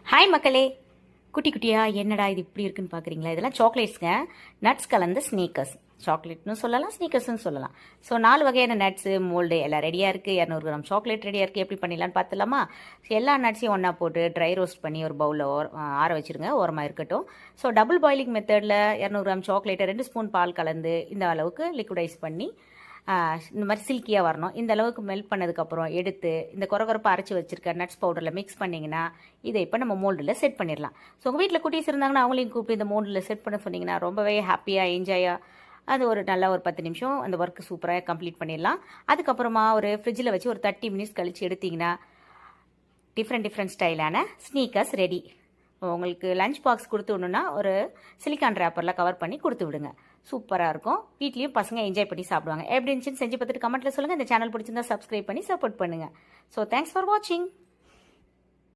Hi மக்களே, குட்டி குட்டியா என்னடா இது இப்படி இருக்குன்னு பார்க்குறீங்களா? இதெல்லாம் சாக்லேட்ஸுங்க. நட்ஸ் கலந்த ஸ்னீக்கர்ஸ். சாக்லேட்னு சொல்லலாம், ஸ்னீக்கர்ஸ்னு சொல்லலாம். ஸோ 4 வகையான நட்ஸு, மோல்டு எல்லாம் ரெடியாக இருக்குது. 200 கிராம் சாக்லேட் ரெடியாக இருக்குது. எப்படி பண்ணிடலான்னு பார்த்துலாமா? எல்லா நட்ஸையும் ஒன்றா போட்டு ட்ரை ரோஸ்ட் பண்ணி ஒரு பவுலில் ஆற வச்சுருங்க, ஓரமாக இருக்கட்டும். ஸோ டபுள் பாயிலிங் மெத்தடில் 200 கிராம் சாக்லேட்டை 2 ஸ்பூன் பால் கலந்து இந்த அளவுக்கு லிக்விடைஸ் பண்ணி இந்த மாதிரி சில்கியாக வரணும். இந்த அளவுக்கு மெல்ட் பண்ணதுக்கப்புறம் எடுத்து இந்த குறகுறப்பாக அரைச்சி வச்சுருக்க நட்ஸ் பவுடரில் மிக்ஸ் பண்ணிங்கன்னா இதை இப்போ நம்ம மோல்டில் செட் பண்ணிடலாம். ஸோ உங்கள் வீட்டில் குட்டீஸ் இருந்தாங்கன்னா அவங்களையும் கூப்பிட்டு இந்த மோல்டில் செட் பண்ண சொன்னீங்கன்னா ரொம்பவே ஹாப்பியாக என்ஜாயாக அது ஒரு நல்ல ஒரு 10 நிமிஷம் அந்த ஒர்க்கு சூப்பராக கம்ப்ளீட் பண்ணிடலாம். அதுக்கப்புறமா ஒரு ஃப்ரிட்ஜில் வச்சு ஒரு 30 மினிட்ஸ் கழித்து எடுத்திங்கன்னா டிஃப்ரெண்ட் ஸ்டைலான ஸ்னீக்கர்ஸ் ரெடி. உங்களுக்கு லஞ்ச் பாக்ஸ் கொடுத்து விடணுன்னா ஒரு சிலிக்கான் ரேப்பரில் கவர் பண்ணி கொடுத்து விடுங்க. சூப்பராக இருக்கும். வீட்லேயும் பசங்க என்ஜாய் பண்ணி சாப்பிடுவாங்க. எப்படி இருந்துச்சுன்னு செஞ்சு பார்த்துட்டு கமெண்ட்டில் சொல்லுங்கள். இந்த சேனல் பிடிச்சிருந்தா சப்ஸ்கிரைப் பண்ணி சப்போர்ட் பண்ணுங்கள். ஸோ தேங்க்ஸ் ஃபார் வாட்சிங்.